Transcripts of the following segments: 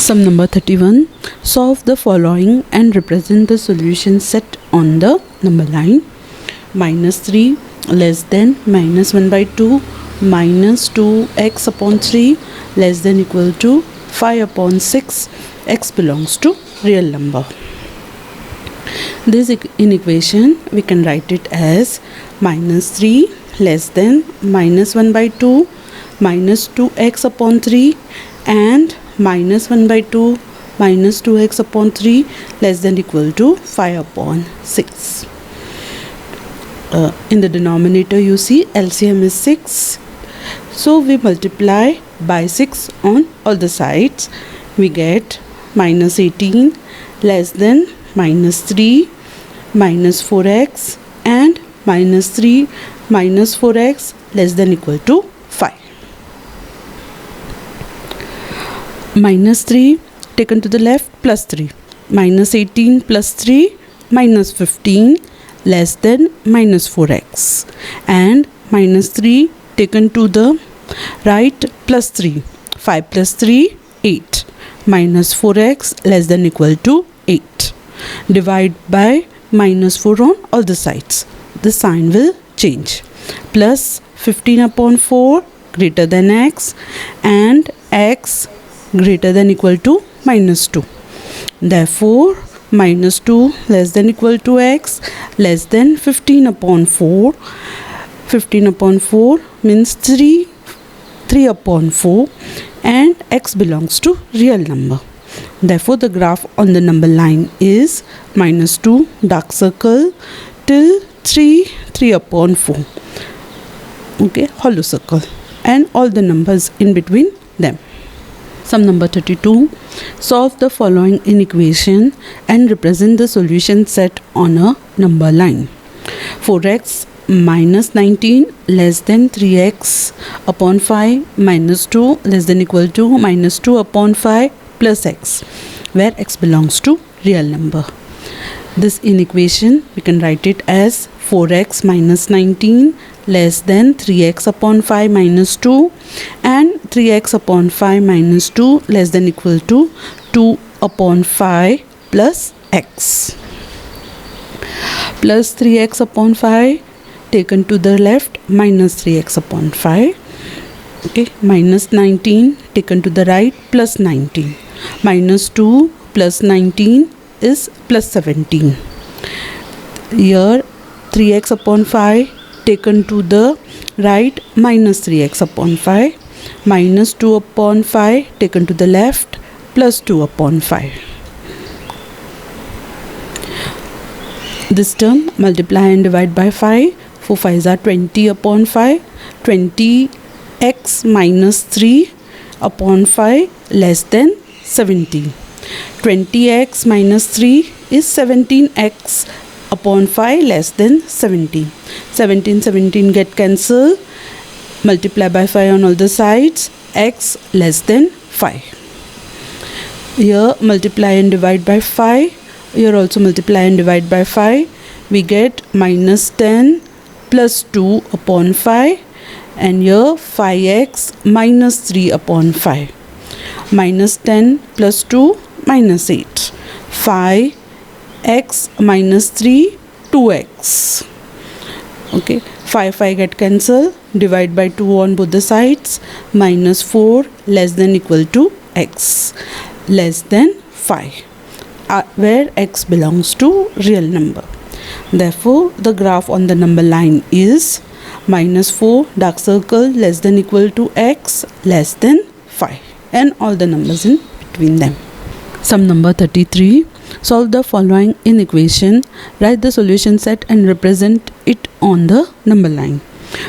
Sum number 31. Solve the following and represent the solution set on the number line. -3 less than -1 by 2 minus 2x upon 3 less than equal to 5 upon 6. X belongs to real number. This inequation we can write it as -3 less than -1 by 2 minus 2x upon 3 and -1 by 2 minus 2x upon 3 less than equal to 5 upon 6. In the denominator you see LCM is 6. So we multiply by 6 on all the sides. We get -18 less than -3 minus 4x and -3 minus 4x less than equal to 5. -3 taken to the left plus 3. -18 plus 3 minus 15 less than minus 4x. And -3 taken to the right plus 3. 5 plus 3 8 minus 4x less than equal to 8. Divide by -4 on all the sides. The sign will change. Plus 15 upon 4 greater than x and x greater than equal to -2. Therefore -2 less than equal to x less than 15 upon 4. 15 upon 4 means 3 upon 4 and x belongs to real number. Therefore the graph on the number line is -2 dark circle till 3 upon 4. Okay, hollow circle and all the numbers in between them. Sum number 32. Solve the following inequation and represent the solution set on a number line. 4x minus 19 less than 3x upon 5 minus 2 less than equal to -2 upon 5 plus x, where x belongs to real number. This inequation we can write it as 4x minus 19 less than 3x upon 5 minus 2 and 3x upon 5 minus 2 less than equal to 2 upon 5 plus x. Plus 3x upon 5 taken to the left minus 3x upon 5. Okay, minus 19 taken to the right plus 19. Minus 2 plus 19 is plus 17. Here 3x upon 5 taken to the right minus 3x upon 5. Minus 2 upon 5 taken to the left plus 2 upon 5. This term multiply and divide by 5. 4 5s are 20 upon 5. 20x minus 3 upon 5 less than 17. 20x minus 3 is 17x upon 5 less than 17. 17 get cancelled. Multiply by 5 on all the sides. X less than 5. Here multiply and divide by 5. Here also multiply and divide by 5. We get minus 10 plus 2 upon 5. And here 5x minus 3 upon 5. Minus 10 plus 2 minus 8. 5x minus 3 2x. Okay, 5 get cancelled. Divide by 2 on both the sides. Minus 4 less than equal to x less than 5, where x belongs to real number. Therefore the graph on the number line is -4 dark circle less than equal to x less than 5 and all the numbers in between them. Sum number 33. Solve the following inequation. Write the solution set and represent it on the number line.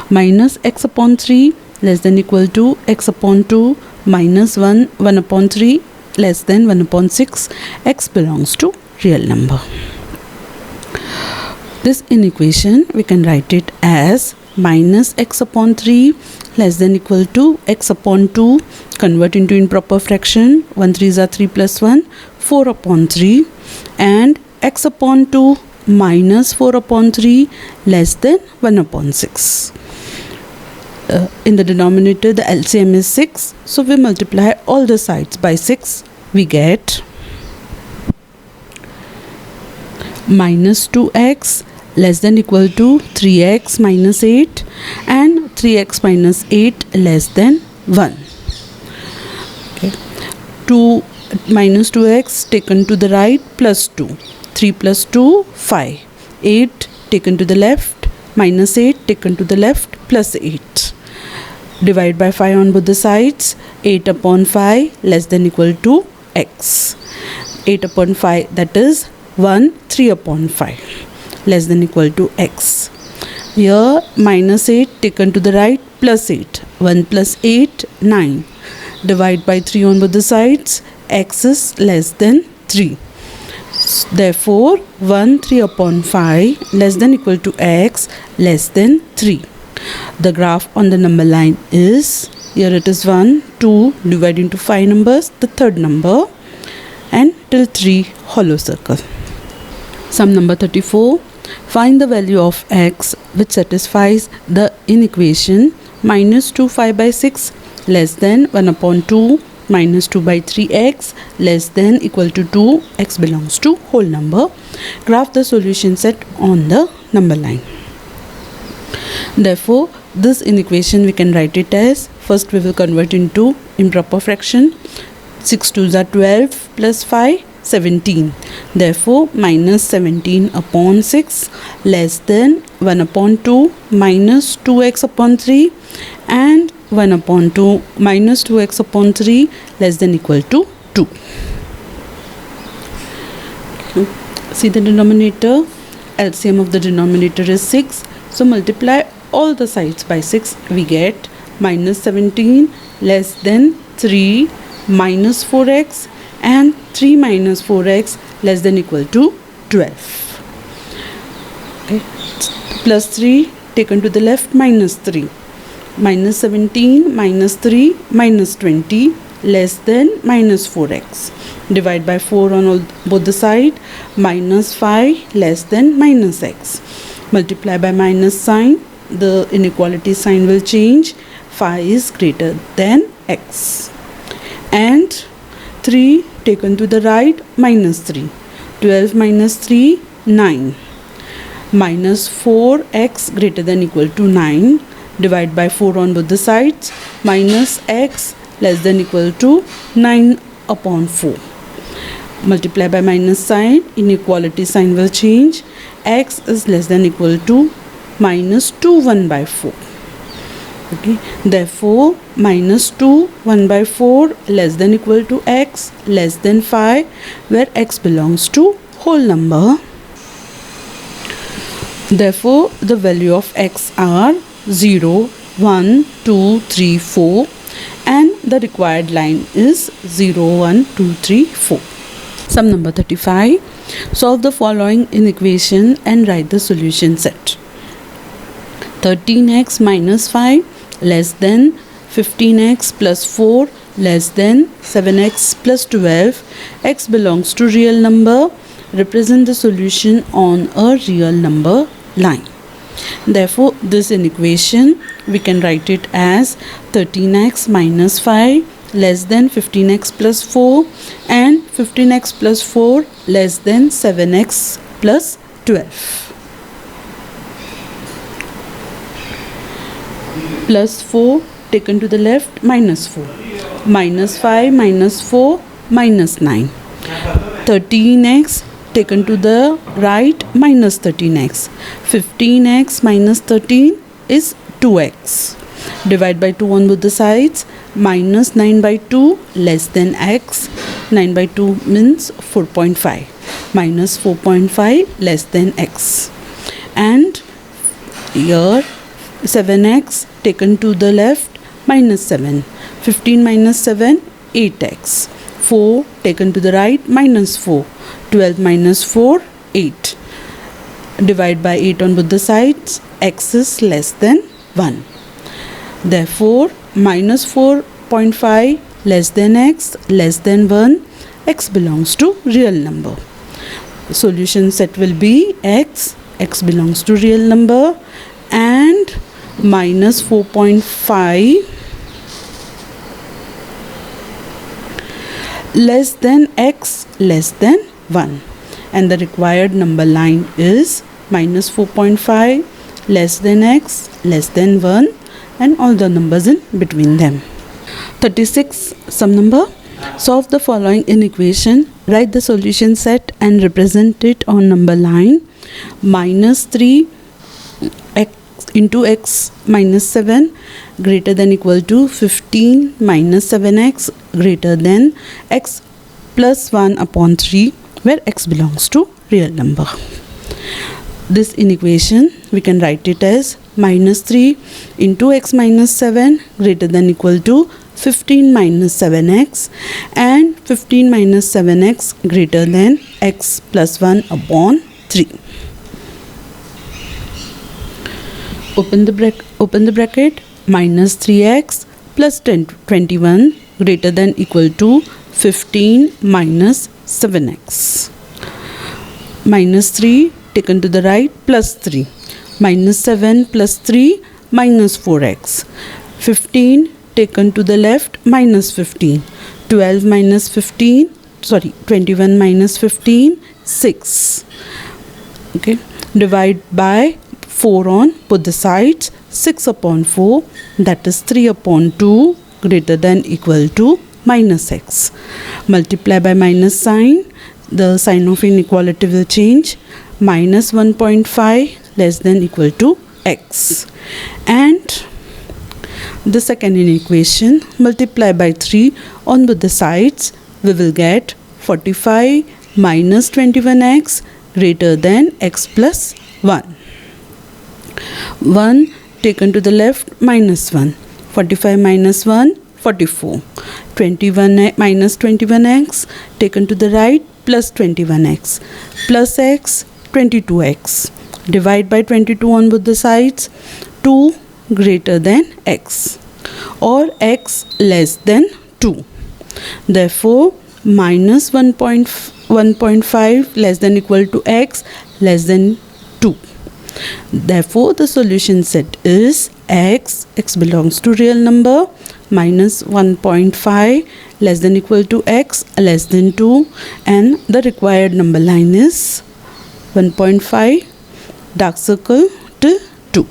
Minus x upon 3 less than equal to x upon 2 minus 1 upon 3 less than 1 upon 6. X belongs to real number. This inequation we can write it as minus x upon 3 less than equal to x upon 2. Convert into improper fraction. 1 3s are 3 plus 1. 4 upon 3 and x upon 2 minus 4 upon 3 less than 1 upon 6. In the denominator the LCM is 6, so we multiply all the sides by 6 we get minus 2x less than equal to 3x minus 8 and 3x minus 8 less than 1. Okay. 2 minus 2x taken to the right plus 2. 3 plus 2, 5. 8 taken to the left minus 8 taken to the left plus 8. Divide by 5 on both the sides. 8 upon 5 less than equal to x. 8 upon 5, that is 1. 3 upon 5 less than equal to x. Here minus 8 taken to the right plus 8. 1 plus 8, 9. Divide by 3 on both the sides. X is less than 3. Therefore 1 3 upon 5 less than equal to x less than 3. The graph on the number line is, here it is 1, 2, divide into 5 numbers, the third number, and till 3 hollow circle. Sum number 34. Find the value of x which satisfies the inequation minus 2 5 by 6 less than 1 upon 2 minus 2 by 3x less than equal to 2. X belongs to whole number. Graph the solution set on the number line. Therefore, this inequation we can write it as, first we will convert into improper fraction. 6 2s are 12 plus 5, 17. Therefore, minus 17 upon 6 less than 1 upon 2 minus 2x upon 3 and 1 upon 2 minus 2x upon 3 less than equal to 2. See the denominator. LCM of the denominator is 6. So multiply all the sides by 6. We get minus 17 less than 3 minus 4x and 3 minus 4x less than equal to 12. Okay. Plus 3 taken to the left minus 3. Minus 17 minus 3 minus 20 less than minus 4x. Divide by 4 on both the side. Minus 5 less than minus x. Multiply by minus sign. The inequality sign will change. 5 is greater than x. And 3 taken to the right minus 3. 12 minus 3, 9. Minus 4x greater than equal to 9. Divide by 4 on both the sides. Minus x less than equal to 9 upon 4. Multiply by minus sign. Inequality sign will change. X is less than equal to minus 2 1 by 4. Okay. Therefore, minus 2 1 by 4 less than equal to x less than 5, where x belongs to whole number. Therefore, the value of x are 0, 1, 2, 3, 4 and the required line is 0, 1, 2, 3, 4. Sum number 35. Solve the following inequation and write the solution set. 13x minus 5 less than 15x plus 4 less than 7x plus 12. X belongs to real number. Represent the solution on a real number line. Therefore, this inequation we can write it as 13x minus 5 less than 15x plus 4 and 15x plus 4 less than 7x plus 12. Plus 4 taken to the left minus 4. Minus 5 minus 4 minus 9. 13x taken to the right minus 13x. 15x minus 13 is 2x. Divide by 2 on both the sides. Minus 9 by 2 less than x. 9 by 2 means 4.5. Minus 4.5 less than x. And here 7x taken to the left minus 7. 15 minus 7, 8x. 4 taken to the right minus 4. 12 minus 4, 8. Divide by 8 on both the sides. X is less than 1. Therefore, minus 4.5 less than x less than 1. X belongs to real number. Solution set will be x. X belongs to real number and minus 4.5 less than x less than 1, and the required number line is minus 4.5 less than x less than 1 and all the numbers in between them. 36 sum number. Solve the following in equation. Write the solution set and represent it on number line. Minus 3 x into x minus 7 greater than equal to 15 minus 7x greater than x plus 1 upon 3, where x belongs to real number. This in equation we can write it as minus 3 into x minus 7 greater than equal to 15 minus 7x and 15 minus 7x greater than x plus 1 upon 3. Open the bracket. Minus 3x plus 21 greater than equal to 15 minus 7x. Minus 3 taken to the right plus 3. Minus 7 plus 3 minus 4x. 15 taken to the left minus 15. 21 minus 15 6. Okay, divide by 4 on both the sides. 6 upon 4, that is 3 upon 2 greater than equal to minus x. Multiply by minus sign, the sign of inequality will change. Minus 1.5 less than equal to x. And the second inequation, multiply by 3 on both the sides, we will get 45 minus 21x greater than x plus 1. 1 taken to the left minus 1. 45 minus 1 44. 21 minus 21x taken to the right plus 21x plus x 22x. Divide by 22 on both the sides. 2 greater than x or x less than 2. Therefore minus 1.5 less than equal to x less than 2. Therefore the solution set is x belongs to real number, minus 1.5 less than equal to x less than 2, and the required number line is 1.5 dark circle till 2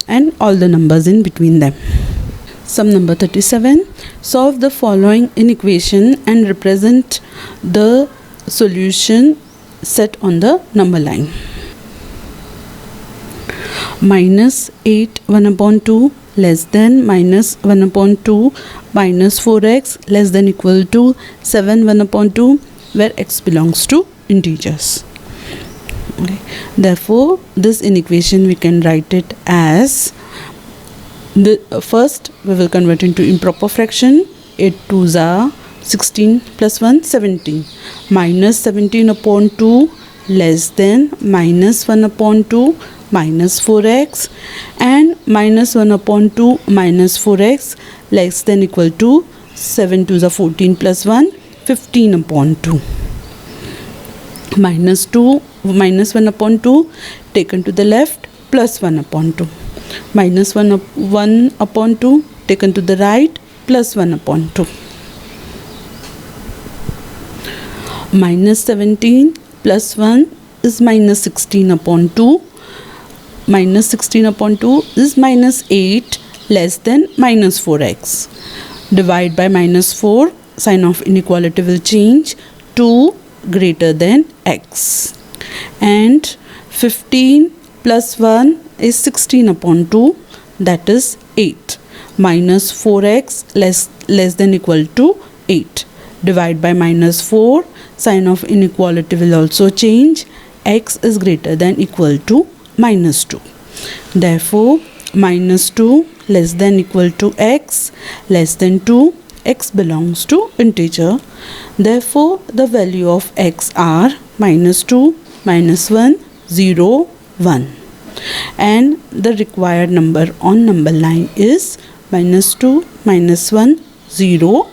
and all the numbers in between them. Sum number 37. Solve the following in equation and represent the solution set on the number line. Minus 8 1 upon 2 less than minus 1 upon 2 minus 4x less than equal to 7 1 upon 2, where x belongs to integers. Okay. Therefore this inequation we can write it as first we will convert into improper fraction. 8 2s are 16 plus 1 17. Minus 17 upon 2 less than minus 1 upon 2 minus 4x and minus 1 upon 2 minus 4x less than equal to 7 2s are 14 plus 1 15 upon 2. Minus 1 upon 2 taken to the left plus 1 upon 2. Minus 1 upon 2 taken to the right plus 1 upon 2. Minus 17 plus 1 is minus 16 upon 2. Minus 16 upon 2 is minus 8 less than minus 4x. Divide by minus 4, sign of inequality will change. 2 greater than x. And 15 plus 1 is 16 upon 2, that is 8. Minus 4x less than equal to 8. Divide by minus 4, sign of inequality will also change. X is greater than equal to minus 2. Therefore minus 2 less than equal to x less than 2, x belongs to integer. Therefore the value of x are minus 2 minus 1 0 1, and the required number on number line is minus 2 minus 1 0